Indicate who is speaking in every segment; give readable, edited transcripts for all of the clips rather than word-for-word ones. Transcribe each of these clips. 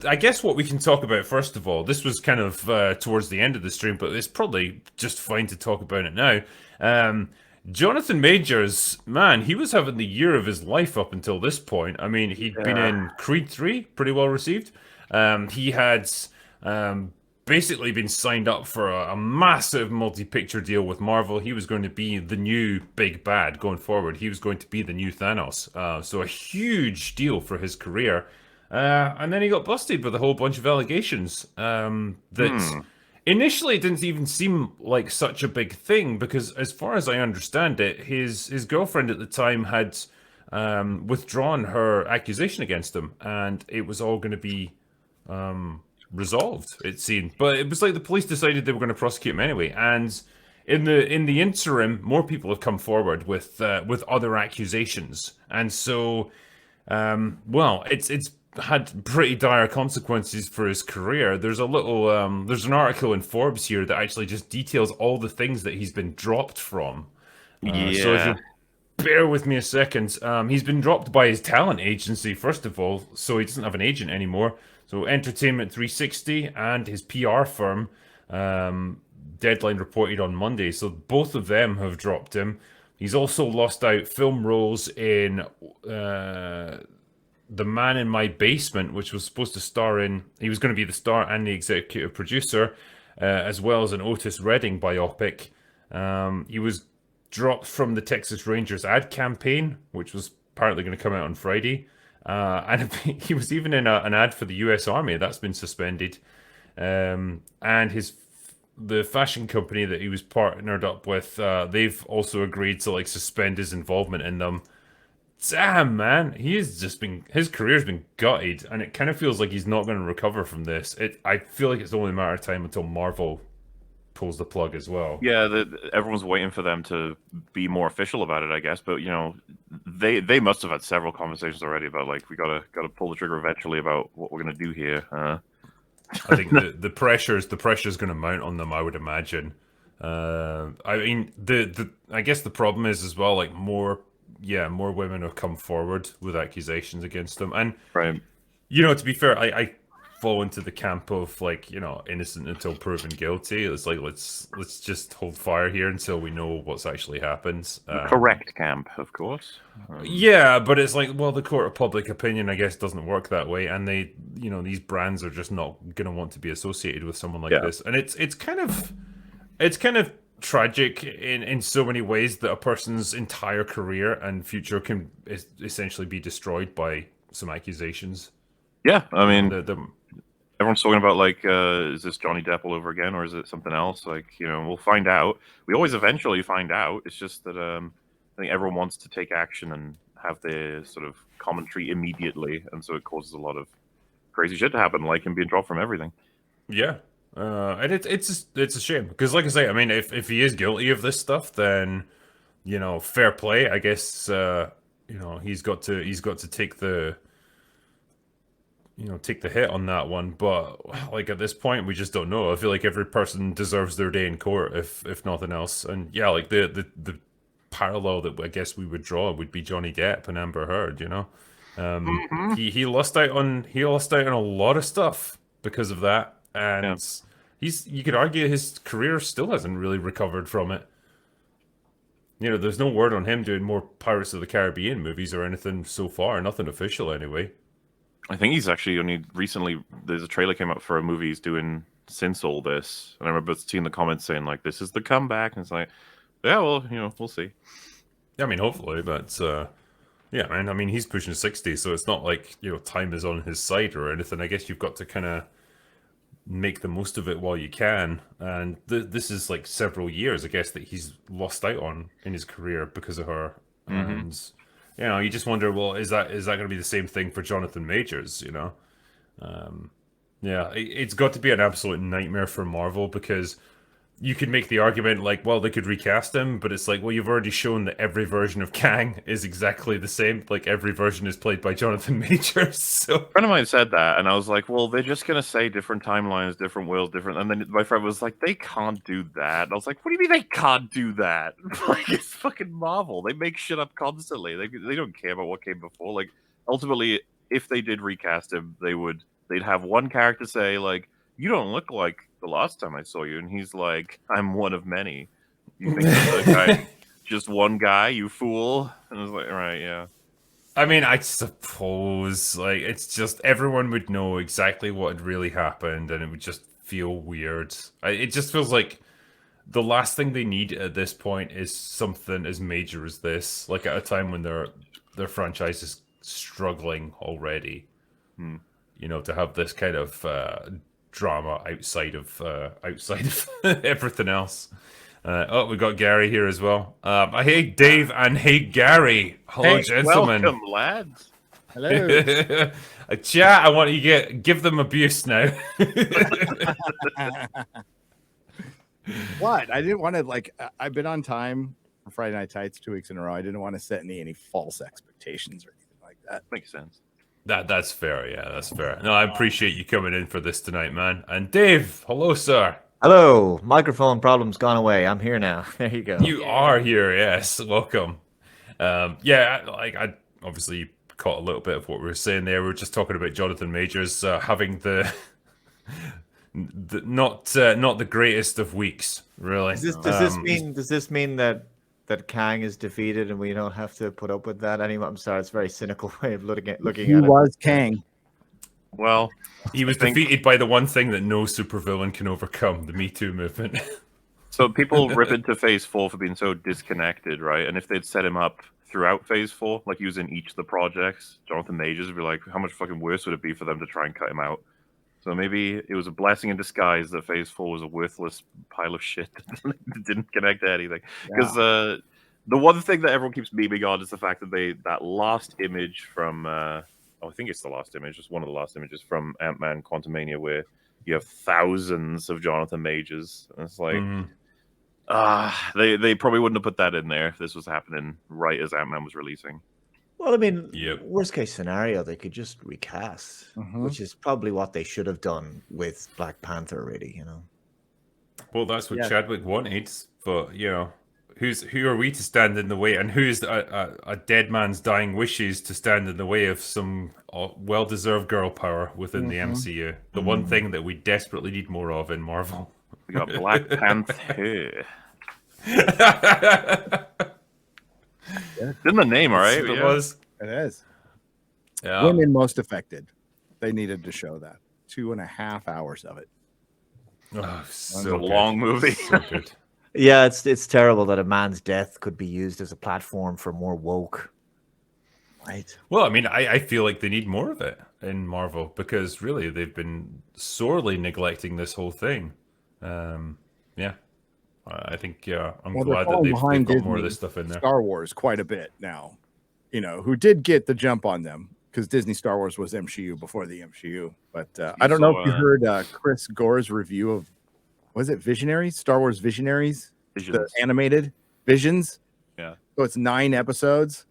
Speaker 1: I guess what we can talk about first of all, this was kind of towards the end of the stream, but it's probably just fine to talk about it now. Um, Jonathan Majors, man, he was having the year of his life up until this point. I mean, he'd been
Speaker 2: Yeah.
Speaker 1: in Creed 3, pretty well received. He had basically been signed up for a massive multi-picture deal with Marvel. He was going to be the new big bad going forward. He was going to be the new Thanos. So a huge deal for his career. And then he got busted with a whole bunch of allegations that
Speaker 2: Hmm.
Speaker 1: initially didn't even seem like such a big thing because, as far as I understand it, his girlfriend at the time had withdrawn her accusation against him, and it was all going to be resolved. It seemed, but it was like the police decided they were going to prosecute him anyway, and in the interim, more people have come forward with other accusations, and so well, it's had pretty dire consequences for his career. There's an article in Forbes here that actually just details all the things that he's been dropped from. So if
Speaker 2: Yeah.
Speaker 1: you'll bear with me a second, he's been dropped by his talent agency first of all, so he doesn't have an agent anymore. So Entertainment 360 and his PR firm, Deadline reported on Monday. So both of them have dropped him. He's also lost out film roles in the Man in My Basement, which was supposed to star in, he was going to be the star and the executive producer, as well as an Otis Redding biopic. He was dropped from the Texas Rangers ad campaign, which was apparently going to come out on Friday. And he was even in an ad for the US Army. That's been suspended. And the fashion company that he was partnered up with, they've also agreed to like suspend his involvement in them. Damn, man, his career's been gutted, and it kind of feels like he's not going to recover from this. I feel like it's only a matter of time until Marvel pulls the plug as well.
Speaker 2: Yeah, everyone's waiting for them to be more official about it, I guess. But they must have had several conversations already about like we gotta pull the trigger eventually about what we're gonna do here.
Speaker 1: I think the pressure's going to mount on them. I would imagine. I mean, the I guess the problem is as well, like more women have come forward with accusations against them, and
Speaker 2: Right.
Speaker 1: to be fair, I fall into the camp of like, innocent until proven guilty. It's like let's just hold fire here until we know what's actually happened.
Speaker 2: The correct camp, of course.
Speaker 1: Yeah, but it's like, well, the court of public opinion, I guess, doesn't work that way, and these brands are just not gonna want to be associated with someone like
Speaker 2: Yeah.
Speaker 1: this, and it's kind of tragic in so many ways that a person's entire career and future can essentially be destroyed by some accusations.
Speaker 2: Yeah. I
Speaker 1: You know,
Speaker 2: mean,
Speaker 1: the
Speaker 2: everyone's talking about like, is this Johnny Depp all over again, or is it something else? Like, we'll find out. We always eventually find out. It's just that I think everyone wants to take action and have their sort of commentary immediately, and so it causes a lot of crazy shit to happen, like him being dropped from everything.
Speaker 1: Yeah, and it's a shame because, like I say, I mean, if he is guilty of this stuff, then fair play. I guess he's got to take the hit on that one. But like at this point, we just don't know. I feel like every person deserves their day in court, if nothing else. And yeah, like the parallel that I guess we would draw would be Johnny Depp and Amber Heard.
Speaker 2: Hmm.
Speaker 1: He lost out on a lot of stuff because of that,
Speaker 2: Yeah.
Speaker 1: and you could argue his career still hasn't really recovered from it. There's no word on him doing more Pirates of the Caribbean movies or anything so far. Nothing official, anyway.
Speaker 2: I think he's actually only recently. There's a trailer came out for a movie he's doing since all this, and I remember seeing the comments saying like, "This is the comeback," and it's like, yeah, well, we'll see.
Speaker 1: I mean, hopefully, but yeah, man. I mean, he's pushing 60, so it's not like time is on his side or anything. I guess you've got to kind of make the most of it while you can. And this is like several years, I guess, that he's lost out on in his career because of her.
Speaker 2: Hmm.
Speaker 1: And you just wonder, well, is that going to be the same thing for Jonathan Majors? Yeah, it's got to be an absolute nightmare for Marvel because you could make the argument like, well, they could recast him, but it's like, well, you've already shown that every version of Kang is exactly the same. Like every version is played by Jonathan Majors. So
Speaker 2: A friend of mine said that, and I was like, "Well, they're just gonna say different timelines, different worlds, different." And then my friend was like, "They can't do that." And I was like, "What do you mean they can't do that? Like it's fucking Marvel. They make shit up constantly. They don't care about what came before. Like ultimately, if they did recast him, they would they'd have one character say like, "You don't look like the last time I saw you," and he's like, "I'm one of many. You think that I'm just one guy, you fool?" And I was like, "Right, yeah."
Speaker 1: I mean, I suppose like it's just everyone would know exactly what had really happened, and it would just feel weird. It just feels like the last thing they need at this point is something as major as this. Like at a time when their franchise is struggling already. You know, to have this kind of drama outside of everything else. Oh, we got Gary here as well. Hey, Dave, and hey, Gary. Hello,
Speaker 3: Hey,
Speaker 1: gentlemen.
Speaker 2: Welcome, lads.
Speaker 3: Hello.
Speaker 1: Chat, I want you to give them abuse now.
Speaker 3: What? I didn't want to I've been on time for Friday Night Tights 2 weeks in a row. I didn't want to set any false expectations or anything like that.
Speaker 2: Makes sense.
Speaker 1: That's fair. Yeah, that's fair. No, I appreciate you coming in for this tonight, man. And Dave, hello, sir.
Speaker 4: Hello, microphone problem's gone away. I'm here now. There you go.
Speaker 1: You are here, yes. Welcome. Yeah, like I obviously caught a little bit of what we were saying there. We were just talking about Jonathan Majors having the not the greatest of weeks, really.
Speaker 4: Does this mean that Kang is defeated and we don't have to put up with that anymore? I'm sorry, it's a very cynical way of looking at
Speaker 3: He
Speaker 4: it.
Speaker 3: was Kang.
Speaker 2: Well,
Speaker 1: He was defeated by the one thing that no supervillain can overcome, the Me Too movement.
Speaker 2: so people rip into Phase 4 for being so disconnected, right? And if they'd set him up throughout Phase 4, like he was in each of the projects, Jonathan Majors would be like, how much fucking worse would it be for them to try and cut him out? So maybe it was a blessing in disguise that Phase 4 was a worthless pile of shit that didn't connect to anything. Because the one thing that everyone keeps memeing on is the fact that that last image from, I think it's the last image, it's one of the last images from Ant-Man Quantumania where you have thousands of Jonathan Majors. And it's like, they probably wouldn't have put that in there if this was happening right as Ant-Man was releasing.
Speaker 4: Well, I mean,
Speaker 1: Yep.
Speaker 4: worst case scenario, they could just recast, which is probably what they should have done with Black Panther, really, you know.
Speaker 1: Well, that's what
Speaker 3: Yeah.
Speaker 1: Chadwick wanted, but you know, who are we to stand in the way? And who's a dead man's dying wishes to stand in the way of some well-deserved girl power within the MCU? The one thing that we desperately need more of in Marvel.
Speaker 2: We got Black Panther. It's in the name, all right?
Speaker 1: That's what it
Speaker 2: Yeah.
Speaker 1: was.
Speaker 3: It is.
Speaker 1: Yeah.
Speaker 3: Women most affected. They needed to show that. 2.5 hours of it.
Speaker 1: Oh,
Speaker 2: It's
Speaker 1: so
Speaker 2: a long movie.
Speaker 1: So good.
Speaker 4: Yeah, it's terrible that a man's death could be used as a platform for more woke.
Speaker 3: Right.
Speaker 1: Well, I mean, I feel like they need more of it in Marvel because really they've been sorely neglecting this whole thing. Yeah, I think I'm
Speaker 3: Well, they're
Speaker 1: glad that
Speaker 3: falling
Speaker 1: they've
Speaker 3: behind
Speaker 1: got more of
Speaker 3: Disney,
Speaker 1: this stuff in there.
Speaker 3: Star Wars quite a bit now. You know, who did get the jump on them because Disney Star Wars was MCU before the MCU. But I don't know if you heard Chris Gore's review of, was it Visionaries? Star Wars Visionaries? The
Speaker 2: Visions.
Speaker 3: animated Visions?
Speaker 2: Yeah.
Speaker 3: So it's 9 episodes.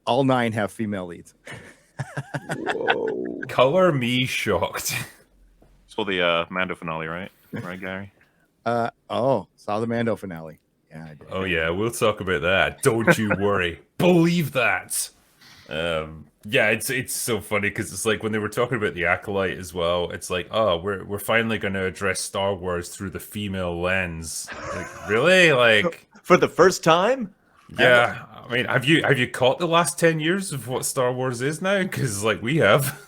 Speaker 3: All 9 have female leads.
Speaker 4: Whoa.
Speaker 1: Color me shocked.
Speaker 2: Saw the Mando finale, right? Right, Gary?
Speaker 3: Saw the Mando finale. Yeah, I did.
Speaker 1: Oh yeah, we'll talk about that. Don't you worry. Believe that. Yeah, it's so funny because it's like when they were talking about the Acolyte as well. It's like, oh, we're finally going to address Star Wars through the female lens. Like, really? Like,
Speaker 4: For the first time?
Speaker 1: yeah. I mean, have you caught the last 10 years of what Star Wars is now? Because like we have.